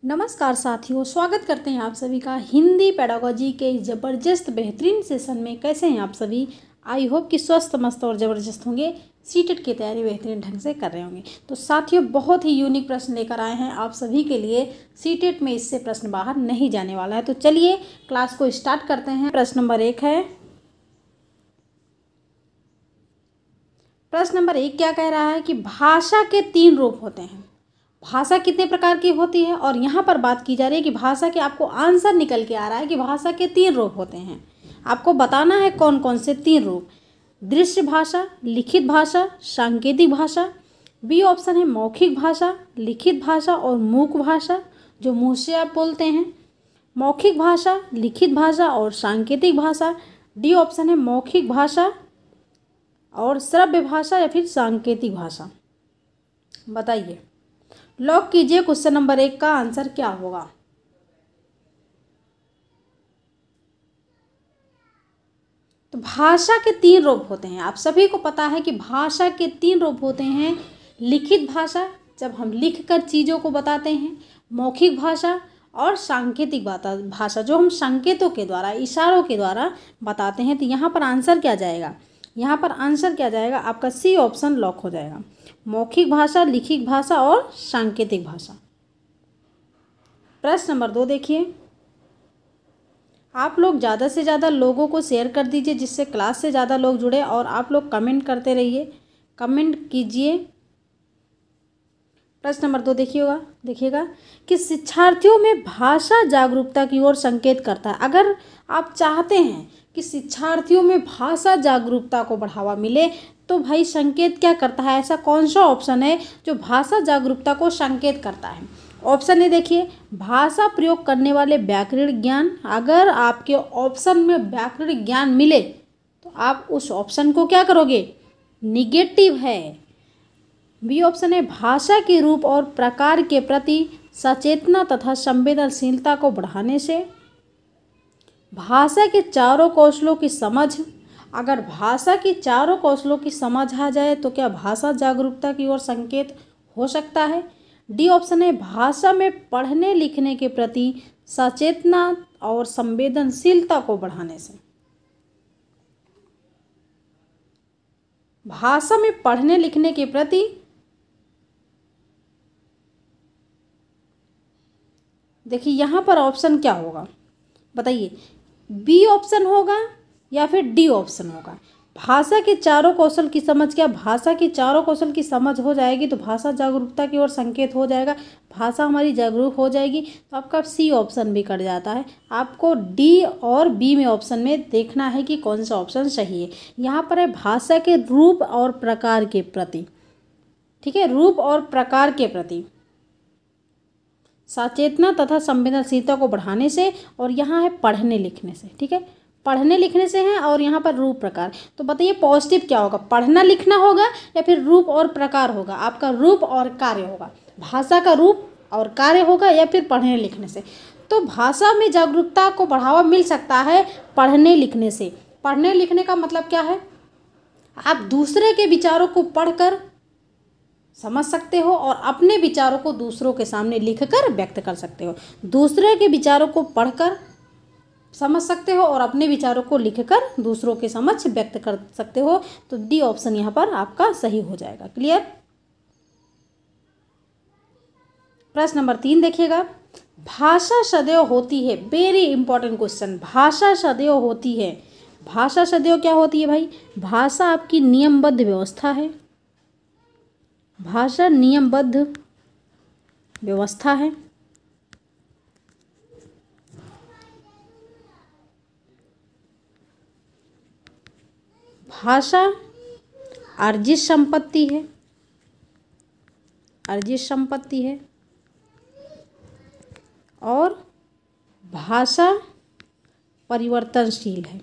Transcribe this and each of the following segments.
नमस्कार साथियों, स्वागत करते हैं आप सभी का हिंदी पेडागोजी के इस ज़बरदस्त बेहतरीन सेशन में। कैसे हैं आप सभी? आई होप कि स्वस्थ मस्त और ज़बरदस्त होंगे। सीटेट की तैयारी बेहतरीन ढंग से कर रहे होंगे। तो साथियों, बहुत ही यूनिक प्रश्न लेकर आए हैं आप सभी के लिए। सीटेट में इससे प्रश्न बाहर नहीं जाने वाला है। तो चलिए क्लास को स्टार्ट करते हैं। प्रश्न नंबर 1 है। प्रश्न नंबर 1 क्या कह रहा है कि भाषा के 3 रूप होते हैं। भाषा कितने प्रकार की होती है, और यहाँ पर बात की जा रही है कि भाषा के आपको आंसर निकल के आ रहा है कि भाषा के 3 रूप होते हैं। आपको बताना है कौन कौन से 3 रूप। दृश्य भाषा, लिखित भाषा, सांकेतिक भाषा। बी ऑप्शन है मौखिक भाषा, लिखित भाषा और मूक भाषा, जो मुँह से आप बोलते हैं। मौखिक भाषा, लिखित भाषा और सांकेतिक भाषा। डी ऑप्शन है मौखिक भाषा और श्रव्य भाषा या फिर सांकेतिक भाषा। बताइए, लॉक कीजिए। क्वेश्चन नंबर 1 का आंसर क्या होगा? तो भाषा के 3 रूप होते हैं। आप सभी को पता है कि भाषा के 3 रूप होते हैं। लिखित भाषा, जब हम लिख कर चीज़ों को बताते हैं। मौखिक भाषा और सांकेतिक भाषा, जो हम संकेतों के द्वारा, इशारों के द्वारा बताते हैं। तो यहाँ पर आंसर क्या जाएगा? यहाँ पर आंसर क्या जाएगा? आपका सी ऑप्शन लॉक हो जाएगा। मौखिक भाषा, लिखित भाषा और सांकेतिक भाषा। प्रश्न नंबर 2 देखिए। आप लोग ज़्यादा से ज़्यादा लोगों को शेयर कर दीजिए, जिससे क्लास से ज़्यादा लोग जुड़े, और आप लोग कमेंट करते रहिए, कमेंट कीजिए। प्रश्न नंबर 2 देखिएगा कि शिक्षार्थियों में भाषा जागरूकता की ओर संकेत करता है। अगर आप चाहते हैं कि शिक्षार्थियों में भाषा जागरूकता को बढ़ावा मिले, तो भाई संकेत क्या करता है? ऐसा कौन सा ऑप्शन है जो भाषा जागरूकता को संकेत करता है? ऑप्शन ए देखिए, भाषा प्रयोग करने वाले व्याकरण ज्ञान। अगर आपके ऑप्शन में व्याकरण ज्ञान मिले तो आप उस ऑप्शन को क्या करोगे? निगेटिव है। बी ऑप्शन है भाषा के रूप और प्रकार के प्रति सचेतना तथा संवेदनशीलता को बढ़ाने से। भाषा के चारों कौशलों की समझ। अगर भाषा की चारों कौशलों की समझ आ जाए तो क्या भाषा जागरूकता की ओर संकेत हो सकता है। डी ऑप्शन है भाषा में पढ़ने लिखने के प्रति सचेतना और संवेदनशीलता को बढ़ाने से। भाषा में पढ़ने लिखने के प्रति, देखिए यहाँ पर ऑप्शन क्या होगा बताइए? बी ऑप्शन होगा या फिर डी ऑप्शन होगा? भाषा के चारों कौशल की समझ। क्या भाषा की चारों कौशल की समझ हो जाएगी तो भाषा जागरूकता की ओर संकेत हो जाएगा, भाषा हमारी जागरूक हो जाएगी। तो आपका सी ऑप्शन भी कट जाता है। आपको डी और बी में ऑप्शन में देखना है कि कौन सा ऑप्शन सही है। यहाँ पर है भाषा के रूप और प्रकार के प्रति। ठीक है, रूप और प्रकार के प्रति सचेतना तथा संवेदनशीलता को बढ़ाने से, और यहाँ है पढ़ने लिखने से। ठीक है, पढ़ने लिखने से है, और यहाँ पर रूप प्रकार। तो बताइए पॉजिटिव क्या होगा? पढ़ना लिखना होगा या फिर रूप और प्रकार होगा? आपका रूप और कार्य होगा। भाषा का रूप और कार्य होगा या फिर पढ़ने लिखने से। तो भाषा में जागरूकता को बढ़ावा मिल सकता है पढ़ने लिखने से। पढ़ने लिखने का मतलब क्या है? आप दूसरे के विचारों को पढ़कर समझ सकते हो और अपने विचारों को दूसरों के सामने लिखकर व्यक्त कर सकते हो। दूसरे के विचारों को पढ़कर समझ सकते हो और अपने विचारों को लिखकर दूसरों के समक्ष व्यक्त कर सकते हो। तो डी ऑप्शन यहाँ पर आपका सही हो जाएगा। क्लियर? प्रश्न नंबर 3 देखिएगा। भाषा सदैव होती है, वेरी इंपॉर्टेंट क्वेश्चन। भाषा सदैव होती है। भाषा सदैव क्या होती है भाई? भाषा आपकी नियमबद्ध व्यवस्था है। भाषा नियमबद्ध व्यवस्था है। भाषा अर्जित संपत्ति है। अर्जित संपत्ति है। और भाषा परिवर्तनशील है।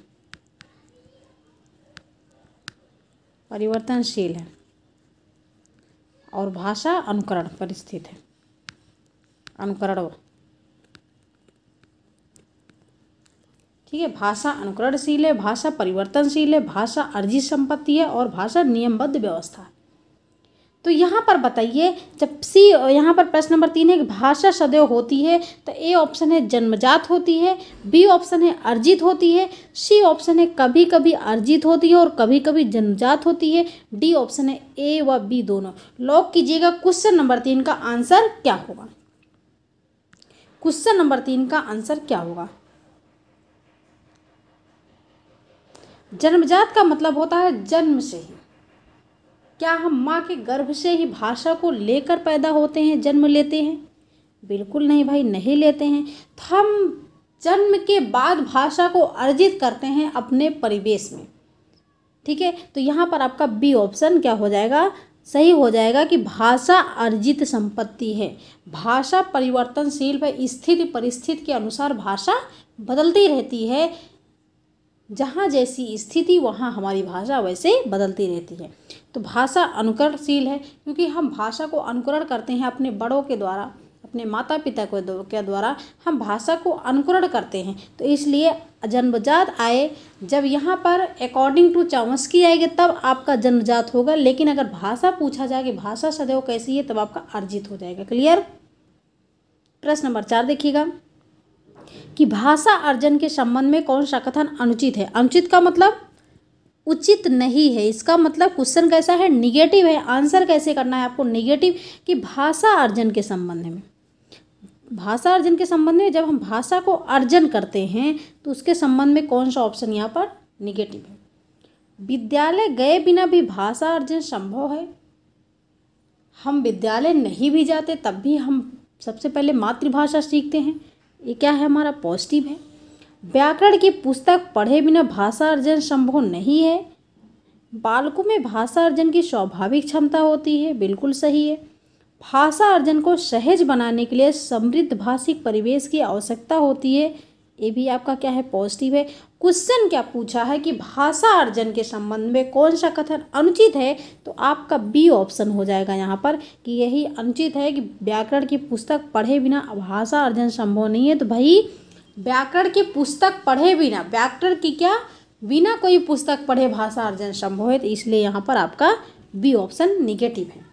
परिवर्तनशील है। और भाषा अनुकरण पर स्थित है। अनुकरण। ठीक है, भाषा अनुकरणशील है, भाषा परिवर्तनशील है, भाषा अर्जित संपत्ति है और भाषा नियमबद्ध व्यवस्था है। तो यहाँ पर बताइए, जब सी, यहाँ पर प्रश्न नंबर 3 है कि भाषा सदैव होती है, तो ए ऑप्शन है जन्मजात होती है, बी ऑप्शन है अर्जित होती है, सी ऑप्शन है कभी कभी अर्जित होती है और कभी कभी जन्मजात होती है, डी ऑप्शन है ए व बी दोनों। लॉक कीजिएगा। क्वेश्चन नंबर 3 का आंसर क्या होगा? क्वेश्चन नंबर 3 का आंसर क्या होगा? जन्मजात का मतलब होता है जन्म से ही। क्या हम माँ के गर्भ से ही भाषा को लेकर पैदा होते हैं, जन्म लेते हैं? बिल्कुल नहीं भाई, नहीं लेते हैं। तो हम जन्म के बाद भाषा को अर्जित करते हैं अपने परिवेश में। ठीक है, तो यहाँ पर आपका बी ऑप्शन क्या हो जाएगा? सही हो जाएगा कि भाषा अर्जित संपत्ति है। भाषा परिवर्तनशील व स्थिति परिस्थिति के अनुसार भाषा बदलती रहती है। जहाँ जैसी स्थिति वहाँ हमारी भाषा वैसे बदलती रहती है। तो भाषा अनुकरणशील है, क्योंकि हम भाषा को अनुकरण करते हैं अपने बड़ों के द्वारा, अपने माता पिता के द्वारा हम भाषा को अनुकरण करते हैं। तो इसलिए जन्मजात आए, जब यहाँ पर अकॉर्डिंग टू चॉम्स्की आएगा तब आपका जन्मजात होगा, लेकिन अगर भाषा पूछा जाए कि भाषा सदैव कैसी है, तब आपका अर्जित हो जाएगा। क्लियर? प्रश्न नंबर 4 देखिएगा कि भाषा अर्जन के संबंध में कौन सा कथन अनुचित है? अनुचित का मतलब उचित नहीं है। इसका मतलब क्वेश्चन कैसा है? निगेटिव है। आंसर कैसे करना है आपको? निगेटिव। कि भाषा अर्जन के संबंध में, भाषा अर्जन के संबंध में जब हम भाषा को अर्जन करते हैं तो उसके संबंध में कौन सा ऑप्शन यहाँ पर निगेटिव है? विद्यालय गए बिना भी भाषा अर्जन संभव है। हम विद्यालय नहीं भी जाते तब भी हम सबसे पहले मातृभाषा सीखते हैं। ये क्या है? हमारा पॉजिटिव है। व्याकरण की पुस्तक पढ़े बिना भाषा अर्जन संभव नहीं है। बालकों में भाषा अर्जन की स्वाभाविक क्षमता होती है। बिल्कुल सही है। भाषा अर्जन को सहज बनाने के लिए समृद्ध भाषिक परिवेश की आवश्यकता होती है। ये भी आपका क्या है? पॉजिटिव है। क्वेश्चन क्या पूछा है कि भाषा अर्जन के संबंध में कौन सा कथन अनुचित है? तो आपका बी ऑप्शन हो जाएगा यहाँ पर कि यही अनुचित है कि व्याकरण की पुस्तक पढ़े बिना भाषा अर्जन संभव नहीं है। तो भाई व्याकरण की पुस्तक पढ़े बिना, व्याकरण की क्या, बिना कोई पुस्तक पढ़े भाषा अर्जन संभव है। तो इसलिए यहाँ पर आपका बी ऑप्शन निगेटिव है।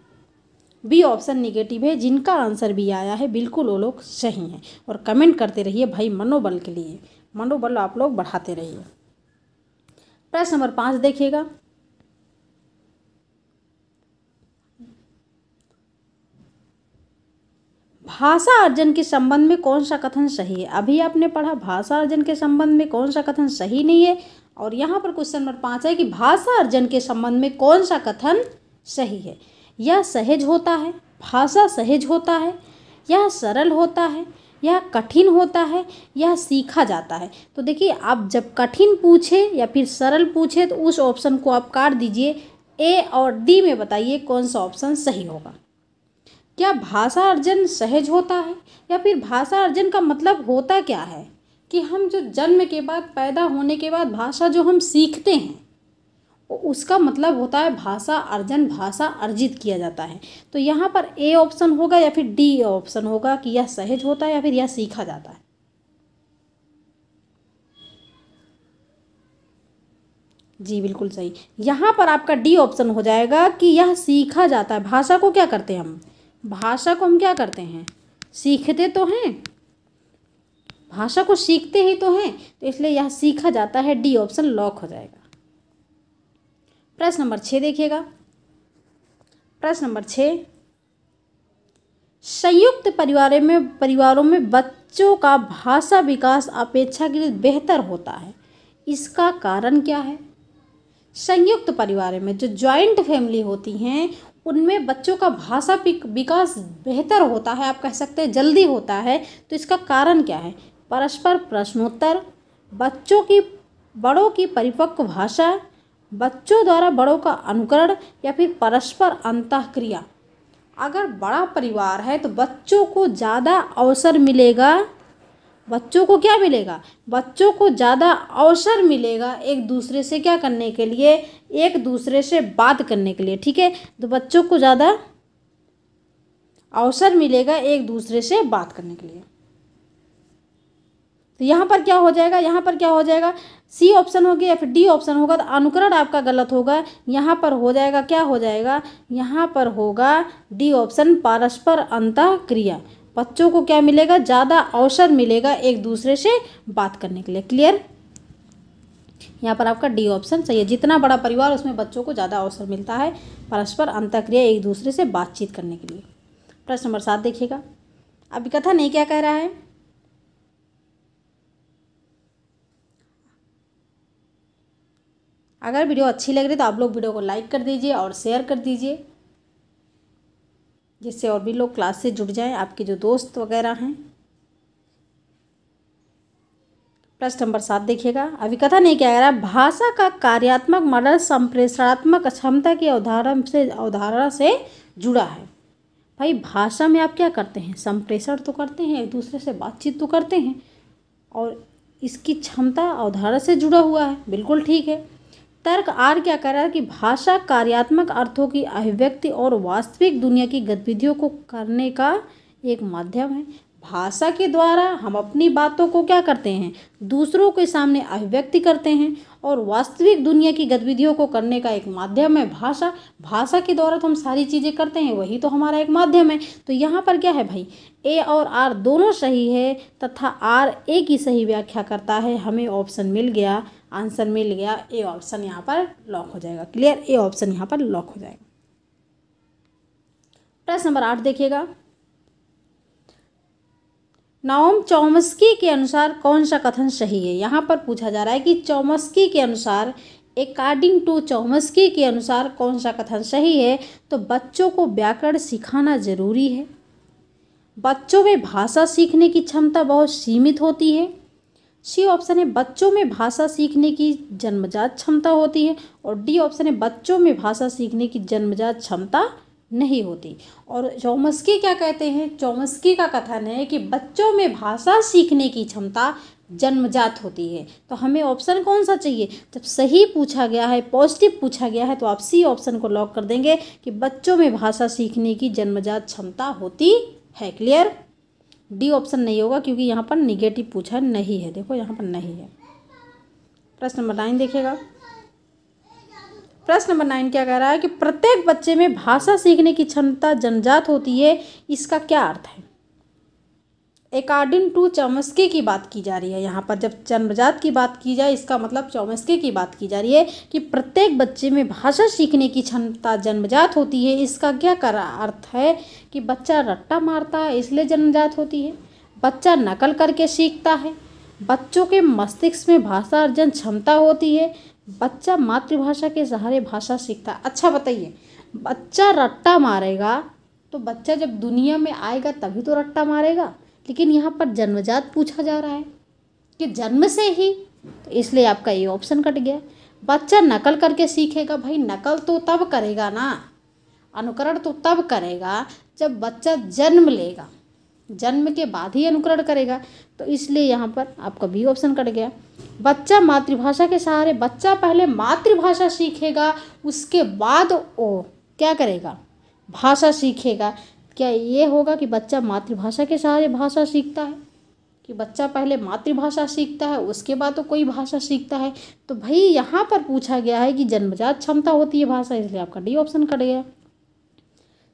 बी ऑप्शन निगेटिव है। जिनका आंसर भी आया है बिल्कुल वो लोग सही हैं। और कमेंट करते रहिए भाई, मनोबल के लिए, मनोबल आप लोग बढ़ाते रहिए। प्रश्न नंबर 5 देखिएगा। भाषा अर्जन के संबंध में कौन सा कथन सही है? अभी आपने पढ़ा भाषा अर्जन के संबंध में कौन सा कथन सही नहीं है, और यहाँ पर क्वेश्चन नंबर 5 है कि भाषा अर्जन के संबंध में कौन सा कथन सही है? यह सहज होता है, भाषा सहज होता है, यह सरल होता है, यह कठिन होता है, यह सीखा जाता है। तो देखिए, आप जब कठिन पूछे या फिर सरल पूछे तो उस ऑप्शन को आप काट दीजिए। ए और डी में बताइए कौन सा ऑप्शन सही होगा। क्या भाषा अर्जन सहज होता है, या फिर भाषा अर्जन का मतलब होता क्या है कि हम जो जन्म के बाद, पैदा होने के बाद भाषा जो हम सीखते हैं उसका मतलब होता है भाषा अर्जन, भाषा अर्जित किया जाता है। तो यहाँ पर ए ऑप्शन होगा या फिर डी ऑप्शन होगा कि यह सहज होता है या फिर यह सीखा जाता है। जी बिल्कुल सही। यहाँ पर आपका डी ऑप्शन हो जाएगा कि यह सीखा जाता है। भाषा को क्या करते हैं हम? भाषा को हम क्या करते हैं? सीखते तो हैं, भाषा को सीखते ही तो हैं, तो इसलिए यह सीखा जाता है। डी ऑप्शन लॉक हो जाएगा। प्रश्न नंबर 6 देखिएगा। प्रश्न नंबर 6, संयुक्त परिवारों में बच्चों का भाषा विकास अपेक्षाकृत बेहतर होता है। इसका कारण क्या है? संयुक्त परिवार में, जो जॉइंट फैमिली होती हैं, उनमें बच्चों का भाषा विकास बेहतर होता है, आप कह सकते हैं जल्दी होता है। तो इसका कारण क्या है? परस्पर प्रश्नोत्तर, बड़ों की परिपक्व भाषा, बच्चों द्वारा बड़ों का अनुकरण, या फिर परस्पर अंतःक्रिया। अगर बड़ा परिवार है तो बच्चों को ज़्यादा अवसर मिलेगा। बच्चों को क्या मिलेगा? बच्चों को ज़्यादा अवसर मिलेगा एक दूसरे से क्या करने के लिए? एक दूसरे से बात करने के लिए। ठीक है, तो बच्चों को ज़्यादा अवसर मिलेगा एक दूसरे से बात करने के लिए। तो यहाँ पर क्या हो जाएगा, यहाँ पर क्या हो जाएगा, सी ऑप्शन होगी या फिर डी ऑप्शन होगा। तो अनुकरण आपका गलत होगा। यहाँ पर हो जाएगा, क्या हो जाएगा, यहाँ पर होगा डी ऑप्शन, परस्पर अंतःक्रिया। बच्चों को क्या मिलेगा, ज़्यादा अवसर मिलेगा एक दूसरे से बात करने के लिए। क्लियर, यहाँ पर आपका डी ऑप्शन सही है। जितना बड़ा परिवार उसमें बच्चों को ज़्यादा अवसर मिलता है परस्पर अंतःक्रिया, एक दूसरे से बातचीत करने के लिए। प्रश्न नंबर 7 देखिएगा। अभी कथन नहीं क्या कह रहा है, अगर वीडियो अच्छी लग रही तो आप लोग वीडियो को लाइक कर दीजिए और शेयर कर दीजिए, जिससे और भी लोग क्लास से जुड़ जाएं, आपके जो दोस्त वगैरह हैं। प्रश्न नंबर 7 देखिएगा। अभी कथन नहीं क्या कह रहा है, भाषा का कार्यात्मक मॉडल संप्रेषणात्मक क्षमता की अवधारणा से जुड़ा है। भाई भाषा में आप क्या करते हैं, संप्रेषण तो करते हैं, एक दूसरे से बातचीत तो करते हैं, और इसकी क्षमता अवधारणा से जुड़ा हुआ है। बिल्कुल ठीक है। तर्क आर क्या कह रहा है कि भाषा कार्यात्मक अर्थों की अभिव्यक्ति और वास्तविक दुनिया की गतिविधियों को करने का एक माध्यम है। भाषा के द्वारा हम अपनी बातों को क्या करते हैं, दूसरों के सामने अभिव्यक्ति करते हैं, और वास्तविक दुनिया की गतिविधियों को करने का एक माध्यम है भाषा। भाषा के द्वारा तो हम सारी चीज़ें करते हैं, वही तो हमारा एक माध्यम है। तो यहाँ पर क्या है भाई, ए और आर दोनों सही है, तथा आर ए की सही व्याख्या करता है। हमें ऑप्शन मिल गया, आंसर मिल गया, ए ऑप्शन यहाँ पर लॉक हो जाएगा। क्लियर, ए ऑप्शन यहाँ पर लॉक हो जाएगा। प्रश्न नंबर 8 देखिएगा। नॉम चॉम्स्की के अनुसार कौन सा कथन सही है। यहाँ पर पूछा जा रहा है कि चॉम्स्की के अनुसार, अकॉर्डिंग टू चॉम्स्की के अनुसार कौन सा कथन सही है। तो बच्चों को व्याकरण सिखाना जरूरी है, बच्चों में भाषा सीखने की क्षमता बहुत सीमित होती है। सी ऑप्शन है बच्चों में भाषा सीखने की जन्मजात क्षमता होती है, और डी ऑप्शन है बच्चों में भाषा सीखने की जन्मजात क्षमता नहीं होती। और चॉम्स्की क्या कहते हैं, चॉम्स्की का कथन है कि बच्चों में भाषा सीखने की क्षमता जन्मजात होती है। तो हमें ऑप्शन कौन सा चाहिए, जब सही पूछा गया है, पॉजिटिव पूछा गया है, तो आप सी ऑप्शन को लॉक कर देंगे कि बच्चों में भाषा सीखने की जन्मजात क्षमता होती है। क्लियर, डी ऑप्शन नहीं होगा क्योंकि यहाँ पर निगेटिव पूछा नहीं है। देखो यहाँ पर नहीं है। प्रश्न नंबर 9 देखिएगा। प्रश्न नंबर 9 क्या कह रहा है कि प्रत्येक बच्चे में भाषा सीखने की क्षमता जन्मजात होती है, इसका क्या अर्थ है। अकॉर्डिंग टू चॉम्स्की की बात की जा रही है। यहाँ पर जब जन्मजात की बात की जाए, इसका मतलब चॉम्स्की की बात की जा रही है कि प्रत्येक बच्चे में भाषा सीखने की क्षमता जन्मजात होती है। इसका क्या अर्थ है कि बच्चा रट्टा मारता है इसलिए जन्मजात होती है, बच्चा नकल करके सीखता है, बच्चों के मस्तिष्क में भाषा अर्जन क्षमता होती है, बच्चा मातृभाषा के सहारे भाषा सीखता है। अच्छा बताइए, बच्चा रट्टा मारेगा तो बच्चा जब दुनिया में आएगा तभी तो रट्टा मारेगा, लेकिन यहाँ पर जन्मजात पूछा जा रहा है कि जन्म से ही, तो इसलिए आपका ये ऑप्शन कट गया। बच्चा नकल करके सीखेगा, भाई नकल तो तब करेगा ना, अनुकरण तो तब करेगा जब बच्चा जन्म लेगा, जन्म के बाद ही अनुकरण करेगा, तो इसलिए यहाँ पर आपका बी ऑप्शन कट गया। बच्चा मातृभाषा के सहारे, बच्चा पहले मातृभाषा सीखेगा, उसके बाद वो क्या करेगा, भाषा सीखेगा। क्या ये होगा कि बच्चा मातृभाषा के सहारे भाषा सीखता है, कि बच्चा पहले मातृभाषा सीखता है उसके बाद तो कोई भाषा सीखता है। तो भाई यहाँ पर पूछा गया है कि जन्मजात क्षमता होती है भाषा, इसलिए आपका डी ऑप्शन कट गया।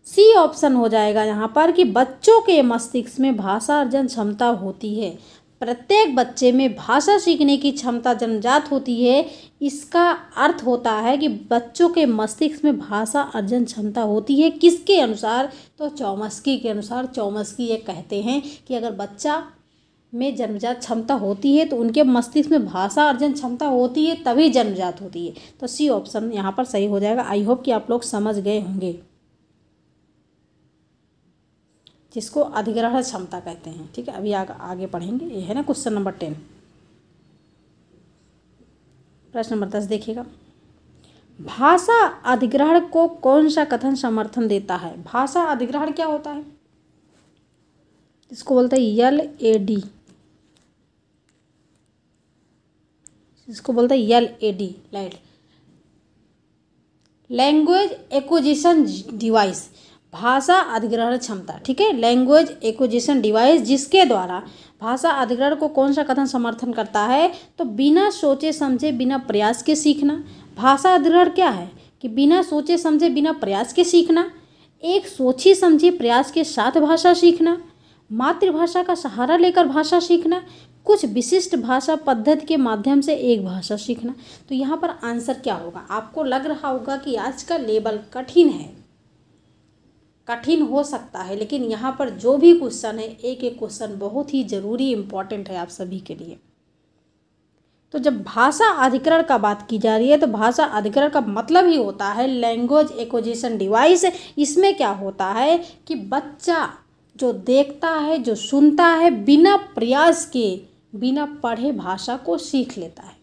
सी ऑप्शन हो जाएगा यहाँ पर कि बच्चों के मस्तिष्क में भाषा अर्जन क्षमता होती है। प्रत्येक बच्चे में भाषा सीखने की क्षमता जन्मजात होती है, इसका अर्थ होता है कि बच्चों के मस्तिष्क में भाषा अर्जन क्षमता होती है। किसके अनुसार, तो चॉम्स्की के अनुसार। चॉम्स्की ये कहते हैं कि अगर बच्चा में जन्मजात क्षमता होती है तो उनके मस्तिष्क में भाषा अर्जन क्षमता होती है, तभी जन्मजात होती है। तो सी ऑप्शन यहाँ पर सही हो जाएगा। आई होप कि आप लोग समझ गए होंगे, जिसको अधिग्रहण क्षमता कहते हैं। ठीक है, अभी आगे पढ़ेंगे। ये है ना क्वेश्चन नंबर 10। प्रश्न नंबर 10 देखिएगा। भाषा अधिग्रहण को कौन सा कथन समर्थन देता है। भाषा अधिग्रहण क्या होता है, इसको बोलते हैं LAD, इसको बोलते हैं LAD, लैंग्वेज एक्विजिशन डिवाइस। भाषा अधिग्रहण क्षमता, ठीक है, लैंग्वेज एक्विजिशन डिवाइस, जिसके द्वारा भाषा अधिग्रहण को कौन सा कथन समर्थन करता है, तो बिना सोचे समझे बिना प्रयास के सीखना। भाषा अधिग्रहण क्या है कि बिना सोचे समझे बिना प्रयास के सीखना, एक सोची समझी प्रयास के साथ भाषा सीखना, मातृभाषा का सहारा लेकर भाषा सीखना, कुछ विशिष्ट भाषा पद्धति के माध्यम से एक भाषा सीखना। तो यहाँ पर आंसर क्या होगा? आपको लग रहा होगा कि आज का लेवल कठिन है, कठिन हो सकता है, लेकिन यहाँ पर जो भी क्वेश्चन है, एक एक क्वेश्चन बहुत ही ज़रूरी इम्पॉर्टेंट है आप सभी के लिए। तो जब भाषा अधिग्रहण का बात की जा रही है तो भाषा अधिग्रहण का मतलब ही होता है लैंग्वेज एक्विजिशन डिवाइस। इसमें क्या होता है कि बच्चा जो देखता है, जो सुनता है, बिना प्रयास के, बिना पढ़े भाषा को सीख लेता है।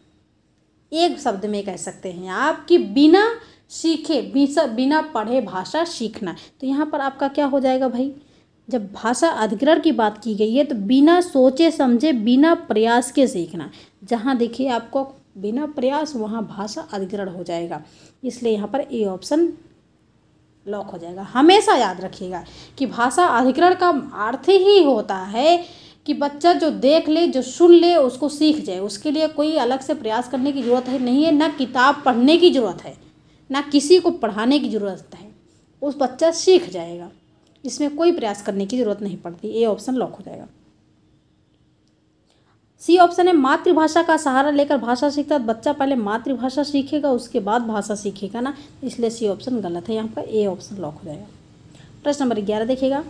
एक शब्द में कह सकते हैं आप कि बिना सीखे, बिना पढ़े भाषा सीखना। तो यहाँ पर आपका क्या हो जाएगा भाई? जब भाषा अधिग्रहण की बात की गई है तो बिना सोचे समझे बिना प्रयास के सीखना। जहाँ देखिए आपको बिना प्रयास, वहाँ भाषा अधिग्रहण हो जाएगा, इसलिए यहाँ पर ए ऑप्शन लॉक हो जाएगा। हमेशा याद रखिएगा कि भाषा अधिग्रहण का अर्थ ही होता है कि बच्चा जो देख ले, जो सुन ले, उसको सीख जाए। उसके लिए कोई अलग से प्रयास करने की ज़रूरत है नहीं है, ना किताब पढ़ने की ज़रूरत है, ना किसी को पढ़ाने की ज़रूरत है, उस बच्चा सीख जाएगा। इसमें कोई प्रयास करने की ज़रूरत नहीं पड़ती। ए ऑप्शन लॉक हो जाएगा। सी ऑप्शन है मातृभाषा का सहारा लेकर भाषा सीखता है। बच्चा पहले मातृभाषा सीखेगा, उसके बाद भाषा सीखेगा ना, इसलिए सी ऑप्शन गलत है। यहाँ पर ए ऑप्शन लॉक हो जाएगा। प्रश्न नंबर 11 देखिएगा,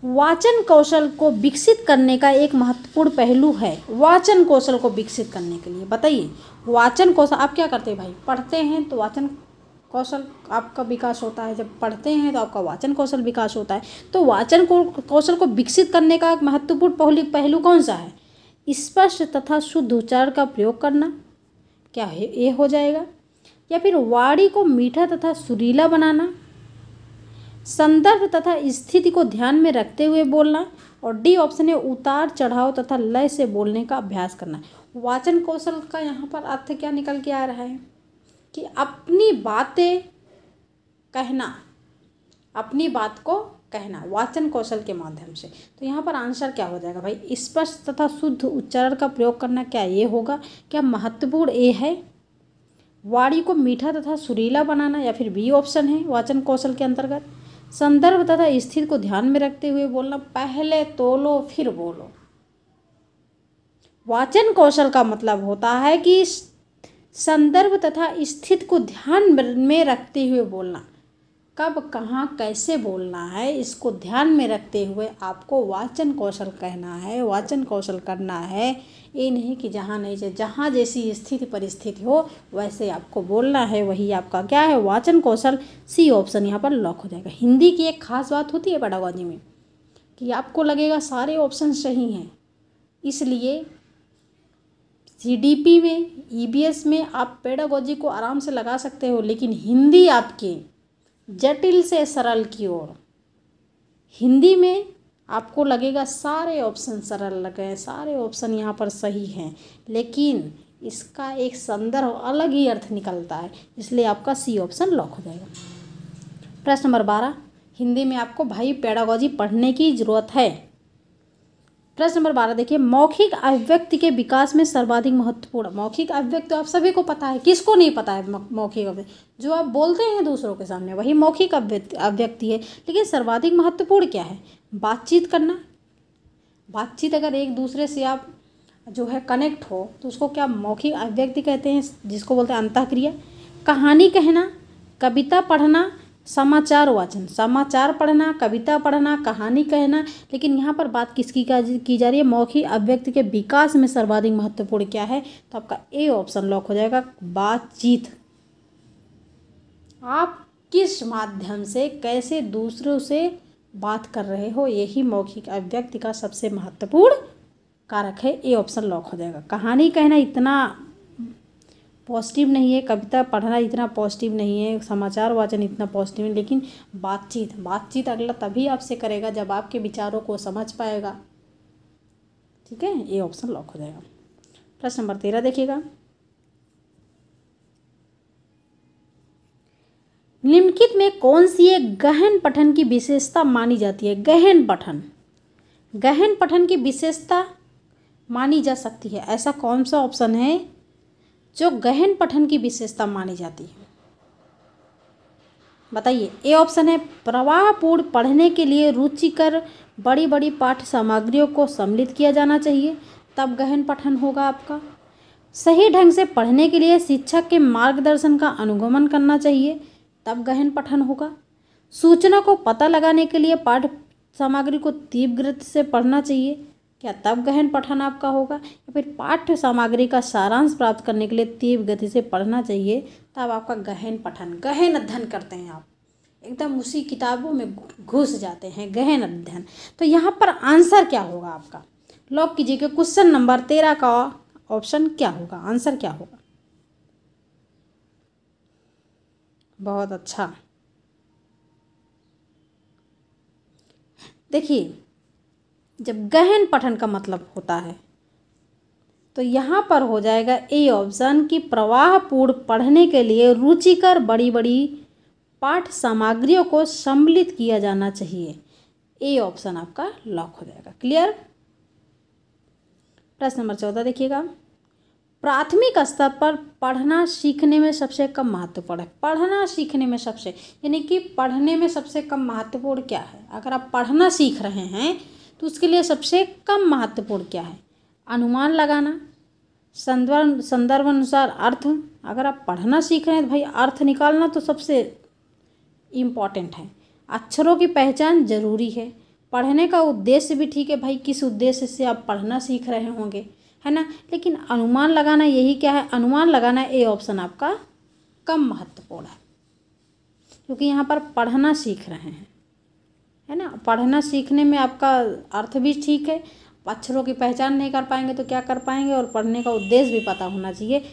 वाचन कौशल को विकसित करने का एक महत्वपूर्ण पहलू है। वाचन कौशल को विकसित करने के लिए बताइए, वाचन कौशल आप क्या करते हैं भाई? पढ़ते हैं तो वाचन कौशल आपका विकास होता है, जब पढ़ते हैं तो आपका वाचन कौशल विकास होता है। तो वाचन कौशल को विकसित करने का एक महत्वपूर्ण पहलू कौन सा है? स्पष्ट तथा शुद्ध उच्चारण का प्रयोग करना, क्या है ये हो जाएगा, या फिर वाणी को मीठा तथा सुरीला बनाना, संदर्भ तथा स्थिति को ध्यान में रखते हुए बोलना, और डी ऑप्शन है उतार चढ़ाव तथा लय से बोलने का अभ्यास करना। वाचन कौशल का यहाँ पर अर्थ क्या निकल के आ रहा है कि अपनी बातें कहना, अपनी बात को कहना वाचन कौशल के माध्यम से। तो यहाँ पर आंसर क्या हो जाएगा भाई? स्पष्ट तथा शुद्ध उच्चारण का प्रयोग करना, क्या ये होगा? क्या महत्वपूर्ण ये है? वाणी को मीठा तथा सुरीला बनाना, या फिर बी ऑप्शन है वाचन कौशल के अंतर्गत संदर्भ तथा स्थिति को ध्यान में रखते हुए बोलना, पहले तोलो फिर बोलो। वाचन कौशल का मतलब होता है कि संदर्भ तथा स्थिति को ध्यान में रखते हुए बोलना, कब कहाँ कैसे बोलना है, इसको ध्यान में रखते हुए आपको वाचन कौशल कहना है, वाचन कौशल करना है। ये नहीं कि जहाँ नहीं चाहिए, जहाँ जैसी स्थिति परिस्थिति हो वैसे आपको बोलना है, वही आपका क्या है? वाचन कौशल। सी ऑप्शन यहाँ पर लॉक हो जाएगा। हिंदी की एक खास बात होती है पेडागोजी में कि आपको लगेगा सारे ऑप्शन सही हैं, इसलिए सीडीपी में, ईबीएस में आप पेडागोजी को आराम से लगा सकते हो, लेकिन हिंदी आपके जटिल से सरल की ओर, हिंदी में आपको लगेगा सारे ऑप्शन सरल लगे, सारे ऑप्शन यहाँ पर सही हैं, लेकिन इसका एक संदर्भ अलग ही अर्थ निकलता है, इसलिए आपका सी ऑप्शन लॉक हो जाएगा। प्रश्न नंबर 12, हिंदी में आपको भाई पेडागोजी पढ़ने की ज़रूरत है। प्रश्न नंबर 12 देखिए, मौखिक अभिव्यक्ति के विकास में सर्वाधिक महत्वपूर्ण। मौखिक अभिव्यक्ति तो आप सभी को पता है, किसको नहीं पता है? मौखिक अभिव्यक्ति जो आप बोलते हैं दूसरों के सामने, वही मौखिक अभिव्यक्ति है। लेकिन सर्वाधिक महत्वपूर्ण क्या है? बातचीत करना। बातचीत अगर एक दूसरे से आप जो है कनेक्ट हो तो उसको क्या मौखिक अभिव्यक्ति कहते हैं, जिसको बोलते हैं अंतःक्रिया। कहानी कहना, कविता पढ़ना, समाचार वाचन, समाचार पढ़ना, कविता पढ़ना, कहानी कहना। लेकिन यहाँ पर बात किसकी की जा रही है? मौखिक अभिव्यक्ति के विकास में सर्वाधिक महत्वपूर्ण क्या है? तो आपका ए ऑप्शन लॉक हो जाएगा, बातचीत। आप किस माध्यम से कैसे दूसरों से बात कर रहे हो, यही मौखिक अभिव्यक्ति का सबसे महत्वपूर्ण कारक है। ए ऑप्शन लॉक हो जाएगा। कहानी कहना इतना पॉजिटिव नहीं है, कविता पढ़ना इतना पॉजिटिव नहीं है, समाचार वाचन इतना पॉजिटिव नहीं, लेकिन बातचीत अगला तभी आपसे करेगा जब आपके विचारों को समझ पाएगा। ठीक है, ये ऑप्शन लॉक हो जाएगा। प्रश्न नंबर 13 देखिएगा, निम्नलिखित में कौन सी एक गहन पठन की विशेषता मानी जाती है? गहन पठन की विशेषता मानी जा सकती है, ऐसा कौन सा ऑप्शन है जो गहन पठन की विशेषता मानी जाती है? बताइए। ए ऑप्शन है प्रवाहपूर्ण पढ़ने के लिए रुचिकर बड़ी बड़ी पाठ्य सामग्रियों को सम्मिलित किया जाना चाहिए, तब गहन पठन होगा आपका। सही ढंग से पढ़ने के लिए शिक्षक के मार्गदर्शन का अनुगमन करना चाहिए, तब गहन पठन होगा। सूचना को पता लगाने के लिए पाठ्य सामग्री को तीव्र गति से पढ़ना चाहिए, क्या तब गहन पठन आपका होगा? या फिर पाठ्य सामग्री का सारांश प्राप्त करने के लिए तीव्र गति से पढ़ना चाहिए, तब आपका गहन पठन, गहन अध्ययन करते हैं आप, एकदम उसी किताबों में घुस जाते हैं, गहन अध्ययन। तो यहाँ पर आंसर क्या होगा आपका? लॉक कीजिए। क्वेश्चन नंबर 13 का ऑप्शन क्या होगा, आंसर क्या होगा? बहुत अच्छा। देखिए, जब गहन पठन का मतलब होता है तो यहाँ पर हो जाएगा ए ऑप्शन की प्रवाहपूर्ण पढ़ने के लिए रुचिकर बड़ी बड़ी पाठ्य सामग्रियों को सम्मिलित किया जाना चाहिए। ए ऑप्शन आपका लॉक हो जाएगा। क्लियर? प्रश्न नंबर 14 देखिएगा। प्राथमिक स्तर पर पढ़ना सीखने में सबसे कम महत्वपूर्ण है। पढ़ना सीखने में सबसे, यानी कि पढ़ने में सबसे कम महत्वपूर्ण क्या है? अगर आप पढ़ना सीख रहे हैं तो उसके लिए सबसे कम महत्वपूर्ण क्या है? अनुमान लगाना, संदर्भ अनुसार अर्थ। अगर आप पढ़ना सीख रहे हैं तो भाई अर्थ निकालना तो सबसे इम्पॉर्टेंट है। अक्षरों की पहचान जरूरी है। पढ़ने का उद्देश्य भी ठीक है भाई, किस उद्देश्य से आप पढ़ना सीख रहे होंगे, है ना। लेकिन अनुमान लगाना, यही क्या है? अनुमान लगाना। ए ऑप्शन आपका कम महत्वपूर्ण है, क्योंकि यहाँ पर पढ़ना सीख रहे हैं, है ना। पढ़ना सीखने में आपका अर्थ भी ठीक है। अक्षरों की पहचान नहीं कर पाएंगे तो क्या कर पाएंगे? और पढ़ने का उद्देश्य भी पता होना चाहिए।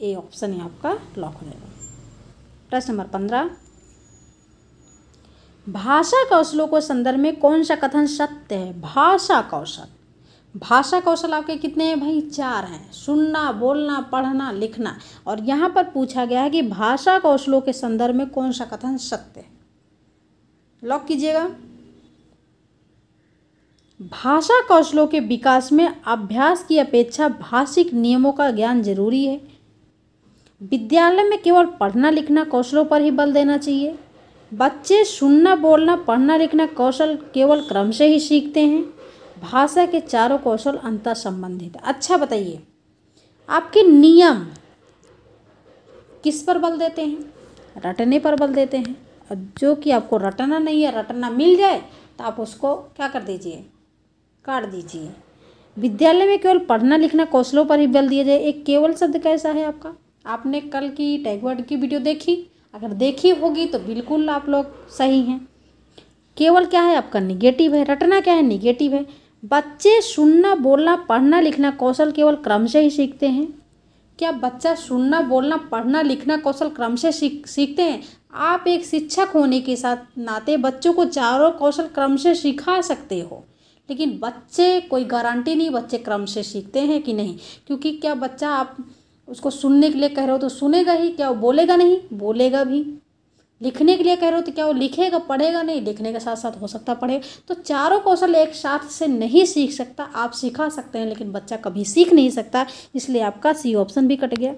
ए ऑप्शन ही आपका लॉक हो जाएगा। प्रश्न नंबर 15। भाषा कौशलों को संदर्भ में कौन सा कथन सत्य है? भाषा कौशल, भाषा कौशल आपके कितने हैं भाई? 4 हैं। सुनना, बोलना, पढ़ना, लिखना। और यहाँ पर पूछा गया है कि भाषा कौशलों के संदर्भ में कौन सा कथन सत्य है? लॉक कीजिएगा। भाषा कौशलों के विकास में अभ्यास की अपेक्षा भाषिक नियमों का ज्ञान जरूरी है। विद्यालय में केवल पढ़ना लिखना कौशलों पर ही बल देना चाहिए। बच्चे सुनना, बोलना, पढ़ना, लिखना कौशल केवल क्रम से ही सीखते हैं। भाषा के चारों कौशल अंतर संबंधित है। अच्छा बताइए, आपके नियम किस पर बल देते हैं? रटने पर बल देते हैं। और जो कि आपको रटना नहीं है, रटना मिल जाए तो आप उसको क्या कर दीजिए? काट दीजिए। विद्यालय में केवल पढ़ना लिखना कौशलों पर ही बल दिया जाए, एक केवल शब्द कैसा है आपका? आपने कल की टैगवर्ड की वीडियो देखी? अगर देखी होगी तो बिल्कुल आप लोग सही हैं। केवल क्या है आपका? निगेटिव है। रटना क्या है? निगेटिव है। बच्चे सुनना, बोलना, पढ़ना, लिखना कौशल केवल क्रम से ही सीखते हैं। क्या बच्चा सुनना, बोलना, पढ़ना, लिखना कौशल क्रम से सीखते हैं? आप एक शिक्षक होने के साथ नाते बच्चों को चारों कौशल क्रम से सिखा सकते हो, लेकिन बच्चे, कोई गारंटी नहीं बच्चे क्रम से सीखते हैं कि नहीं। क्योंकि क्या बच्चा आप उसको सुनने के लिए कह रहे हो तो सुनेगा ही, क्या वो बोलेगा नहीं? बोलेगा भी। लिखने के लिए कह रहे हो तो क्या वो लिखेगा? पढ़ेगा नहीं। लिखने के साथ साथ हो सकता पढ़ेगा। तो चारों कौशल एक साथ से नहीं सीख सकता। आप सिखा सकते हैं लेकिन बच्चा कभी सीख नहीं सकता, इसलिए आपका सी ऑप्शन भी कट गया।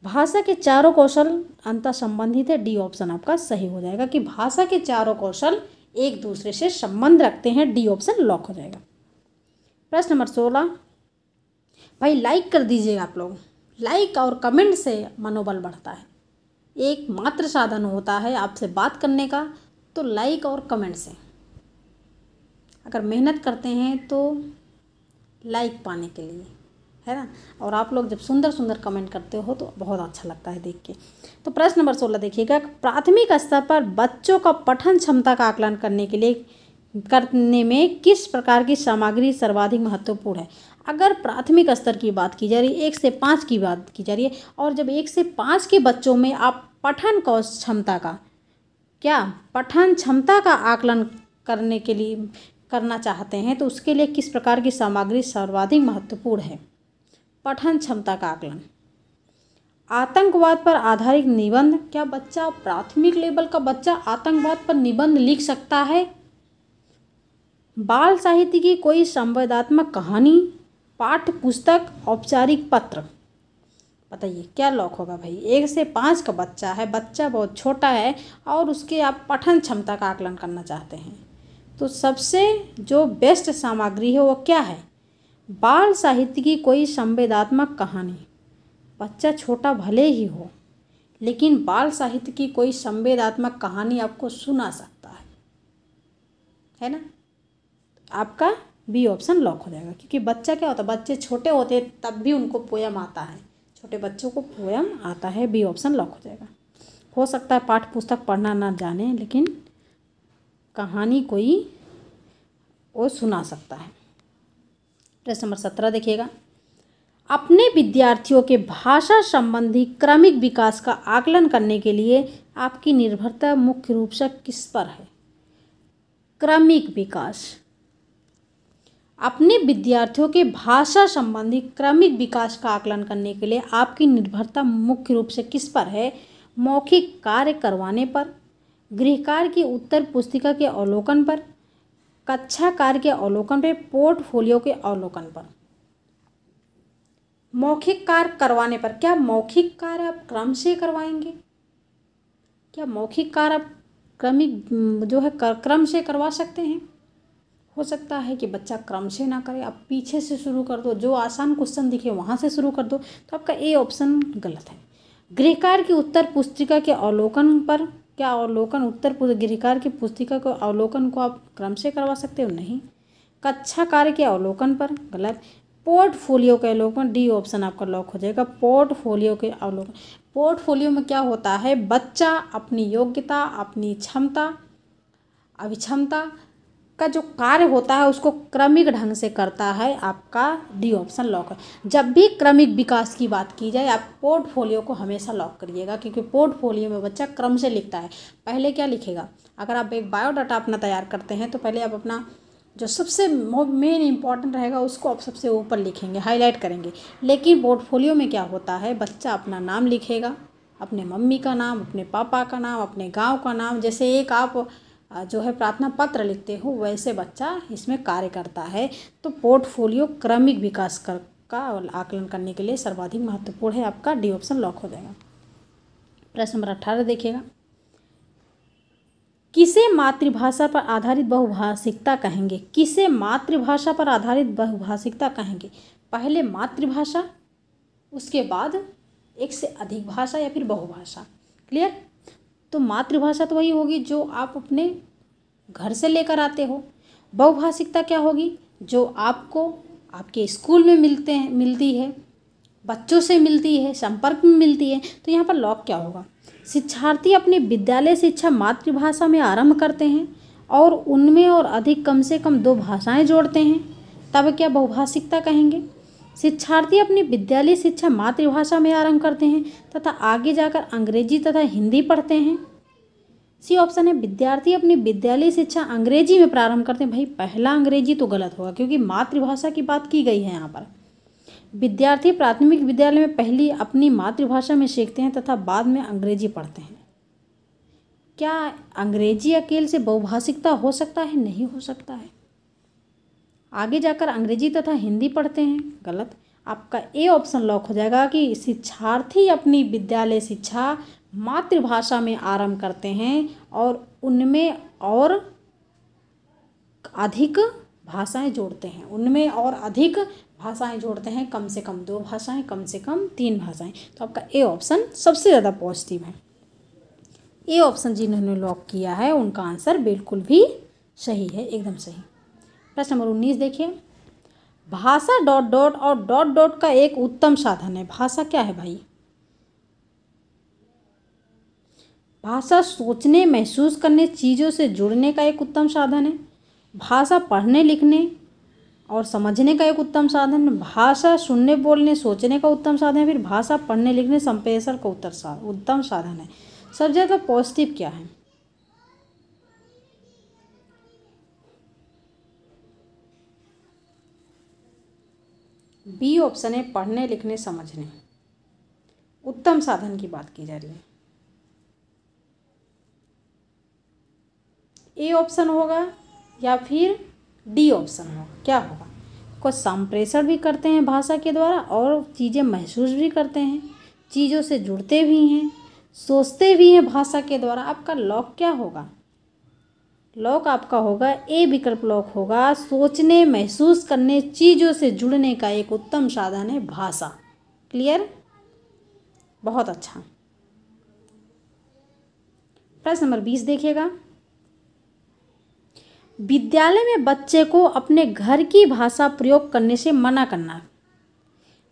भाषा के चारों कौशल अंतर संबंधित है। डी ऑप्शन आपका सही हो जाएगा कि भाषा के चारों कौशल एक दूसरे से संबंध रखते हैं। डी ऑप्शन लॉक हो जाएगा। प्रश्न नंबर 16। भाई लाइक कर दीजिएगा आप लोग। लाइक और कमेंट से मनोबल बढ़ता है। एक मात्र साधन होता है आपसे बात करने का, तो लाइक और कमेंट से। अगर मेहनत करते हैं तो लाइक पाने के लिए, है ना। और आप लोग जब सुंदर सुंदर कमेंट करते हो तो बहुत अच्छा लगता है देख के। तो प्रश्न नंबर 16 देखिएगा। प्राथमिक स्तर पर बच्चों का पठन क्षमता का आकलन करने में किस प्रकार की सामग्री सर्वाधिक महत्वपूर्ण है? अगर प्राथमिक स्तर की बात की जा रही है, 1 से 5 की बात की जा रही है, और जब 1 से 5 के बच्चों में आप पठन क्षमता का आकलन करने के लिए करना चाहते हैं तो उसके लिए किस प्रकार की सामग्री सर्वाधिक महत्वपूर्ण है? पठन क्षमता का आकलन। आतंकवाद पर आधारित निबंध, क्या बच्चा प्राथमिक लेवल का बच्चा आतंकवाद पर निबंध लिख सकता है? बाल साहित्य की कोई संवेदनात्मक कहानी, पाठ्य पुस्तक, औपचारिक पत्र। बताइए क्या लॉक होगा भाई? 1 से 5 का बच्चा है, बच्चा बहुत छोटा है और उसके आप पठन क्षमता का आकलन करना चाहते हैं, तो सबसे जो बेस्ट सामग्री है वो क्या है? बाल साहित्य की कोई संवेदनात्मक कहानी। बच्चा छोटा भले ही हो, लेकिन बाल साहित्य की कोई संवेदनात्मक कहानी आपको सुना सकता है ना? आपका बी ऑप्शन लॉक हो जाएगा, क्योंकि बच्चा क्या होता है, बच्चे छोटे होते हैं तब भी उनको पोयम आता है, छोटे बच्चों को पोयम आता है। बी ऑप्शन लॉक हो जाएगा। हो सकता है पाठ्य पुस्तक पढ़ना ना जाने, लेकिन कहानी कोई वो सुना सकता है। प्रश्न नंबर 17 देखिएगा। अपने विद्यार्थियों के भाषा संबंधी क्रमिक विकास का आकलन करने के लिए आपकी निर्भरता मुख्य रूप से किस पर है? क्रमिक विकास। अपने विद्यार्थियों के भाषा संबंधी क्रमिक विकास का आकलन करने के लिए आपकी निर्भरता मुख्य रूप से किस पर है? मौखिक कार्य करवाने पर, गृहकार्य की उत्तर पुस्तिका के अवलोकन पर, कक्षा कार्य के अवलोकन पर, पोर्टफोलियो के अवलोकन पर। मौखिक कार्य करवाने पर, क्या मौखिक कार्य आप क्रम से करवाएंगे? क्या मौखिक कार्य आप क्रमिक जो है क्रम से करवा सकते हैं? हो सकता है कि बच्चा क्रम से ना करे, आप पीछे से शुरू कर दो, जो आसान क्वेश्चन दिखे वहाँ से शुरू कर दो, तो आपका ए ऑप्शन गलत है। गृहकार्य की उत्तर पुस्तिका के अवलोकन पर, क्या अवलोकन गृहकार्य की पुस्तिका को अवलोकन को आप क्रम से करवा सकते हो? नहीं। कक्षा कार्य के अवलोकन पर, गलत। पोर्टफोलियो के अवलोकन, डी ऑप्शन आपका लॉक हो जाएगा। पोर्टफोलियो के अवलोकन, पोर्टफोलियो में क्या होता है, बच्चा अपनी योग्यता, अपनी क्षमता, अभिक्षमता का जो कार्य होता है उसको क्रमिक ढंग से करता है। आपका डी ऑप्शन लॉक है। जब भी क्रमिक विकास की बात की जाए, आप पोर्टफोलियो को हमेशा लॉक करिएगा, क्योंकि पोर्टफोलियो में बच्चा क्रम से लिखता है। पहले क्या लिखेगा, अगर आप एक बायोडाटा अपना तैयार करते हैं तो पहले आप अपना जो सबसे मेन इंपॉर्टेंट रहेगा उसको आप सबसे ऊपर लिखेंगे, हाईलाइट करेंगे। लेकिन पोर्टफोलियो में क्या होता है, बच्चा अपना नाम लिखेगा, अपने मम्मी का नाम, अपने पापा का नाम, अपने गांव का नाम, जैसे एक आप जो है प्रार्थना पत्र लिखते हो वैसे बच्चा इसमें कार्य करता है। तो पोर्टफोलियो क्रमिक विकास का आकलन करने के लिए सर्वाधिक महत्वपूर्ण है। आपका डी ऑप्शन लॉक हो जाएगा। प्रश्न नंबर 18 देखिएगा। किसे मातृभाषा पर आधारित बहुभाषिकता कहेंगे? किसे मातृभाषा पर आधारित बहुभाषिकता कहेंगे? पहले मातृभाषा, उसके बाद एक से अधिक भाषा या फिर बहुभाषा। क्लियर? तो मातृभाषा तो वही होगी जो आप अपने घर से लेकर आते हो। बहुभाषिकता क्या होगी? जो आपको आपके स्कूल में मिलती है, बच्चों से मिलती है, संपर्क में मिलती है। तो यहाँ पर लॉक क्या होगा? शिक्षार्थी अपनी विद्यालय शिक्षा मातृभाषा में आरंभ करते हैं और उनमें और अधिक कम से कम 2 भाषाएं जोड़ते हैं, तब क्या बहुभाषिकता कहेंगे? शिक्षार्थी अपनी विद्यालय शिक्षा मातृभाषा में आरंभ करते हैं तथा आगे जाकर अंग्रेजी तथा हिंदी पढ़ते हैं। सी ऑप्शन है, विद्यार्थी अपनी विद्यालय शिक्षा अंग्रेजी में प्रारंभ करते हैं। भाई पहला अंग्रेजी तो गलत होगा, क्योंकि मातृभाषा की बात की गई है यहाँ पर। विद्यार्थी प्राथमिक विद्यालय में पहली अपनी मातृभाषा में सीखते हैं तथा बाद में अंग्रेजी पढ़ते हैं। क्या अंग्रेजी अकेले से बहुभाषिकता हो सकता है? नहीं हो सकता है। आगे जाकर अंग्रेजी तथा हिंदी पढ़ते हैं, गलत। आपका ए ऑप्शन लॉक हो जाएगा कि शिक्षार्थी अपनी विद्यालय शिक्षा मातृभाषा में आरंभ करते हैं और उनमें और अधिक भाषाएं जोड़ते हैं, उनमें और अधिक भाषाएं जोड़ते हैं, कम से कम 2 भाषाएं, कम से कम 3 भाषाएं। तो आपका ए ऑप्शन सबसे ज़्यादा पॉजिटिव है। ए ऑप्शन जिन्होंने लॉक किया है उनका आंसर बिल्कुल भी सही है, एकदम सही। प्रश्न नंबर 19 देखिए। भाषा डॉट डॉट और डॉट डॉट का एक उत्तम साधन है। भाषा क्या है भाई? भाषा सोचने, महसूस करने, चीज़ों से जुड़ने का एक उत्तम साधन है। भाषा पढ़ने, लिखने और समझने का एक उत्तम साधन है। भाषा सुनने, बोलने, सोचने का उत्तम साधन है। फिर भाषा पढ़ने, लिखने, संप्रेषण का उत्तम साधन है। सबसे ज़्यादा पॉजिटिव क्या है? बी ऑप्शन है, पढ़ने, लिखने, समझने। उत्तम साधन की बात की जा रही है। ए ऑप्शन होगा या फिर डी ऑप्शन होगा, क्या होगा? कुछ संप्रेषण भी करते हैं भाषा के द्वारा और चीज़ें महसूस भी करते हैं, चीज़ों से जुड़ते भी हैं, सोचते भी हैं भाषा के द्वारा। आपका लॉक क्या होगा? लॉक आपका होगा ए विकल्प लॉक होगा। सोचने, महसूस करने, चीज़ों से जुड़ने का एक उत्तम साधन है भाषा। क्लियर? बहुत अच्छा। प्रश्न नंबर 20 देखिएगा। विद्यालय में बच्चे को अपने घर की भाषा प्रयोग करने से मना करना।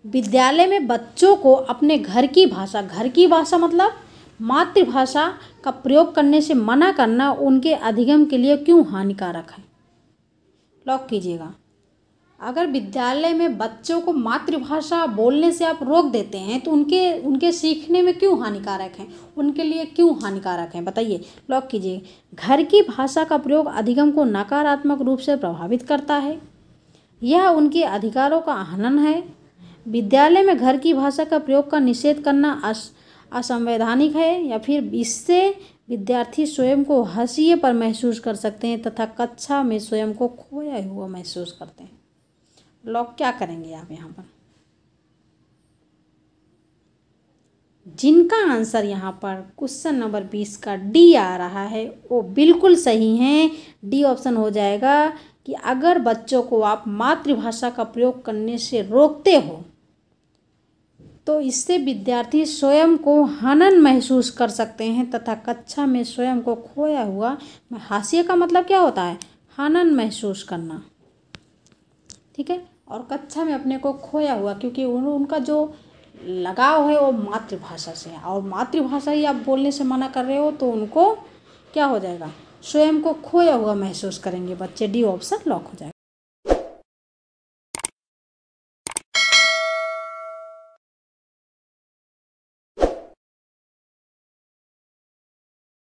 विद्यालय में बच्चों को अपने घर की भाषा मतलब मातृभाषा का प्रयोग करने से मना करना उनके अधिगम के लिए क्यों हानिकारक है? लॉक कीजिएगा। अगर विद्यालय में बच्चों को मातृभाषा बोलने से आप रोक देते हैं तो उनके सीखने में क्यों हानिकारक है, उनके लिए क्यों हानिकारक है, बताइए। लॉक कीजिए। घर की भाषा का प्रयोग अधिगम को नकारात्मक रूप से प्रभावित करता है, यह उनके अधिकारों का हनन है, विद्यालय में घर की भाषा का प्रयोग का निषेध करना असंवैधानिक है, या फिर इससे विद्यार्थी स्वयं को हाशिए पर महसूस कर सकते हैं तथा कक्षा में स्वयं को खोया हुआ महसूस करते हैं। लॉक क्या करेंगे आप यहाँ पर? जिनका आंसर यहाँ पर क्वेश्चन नंबर 20 का डी आ रहा है वो बिल्कुल सही है। डी ऑप्शन हो जाएगा कि अगर बच्चों को आप मातृभाषा का प्रयोग करने से रोकते हो तो इससे विद्यार्थी स्वयं को हनन महसूस कर सकते हैं तथा कक्षा में स्वयं को खोया हुआ, हाशिए का मतलब क्या होता है? हनन महसूस करना, ठीक है। और कक्षा में अपने को खोया हुआ, क्योंकि उनका जो लगाव है वो मातृभाषा से है और मातृभाषा ही आप बोलने से मना कर रहे हो तो उनको क्या हो जाएगा? स्वयं को खोया हुआ महसूस करेंगे बच्चे। डी ऑप्शन लॉक हो जाएगा।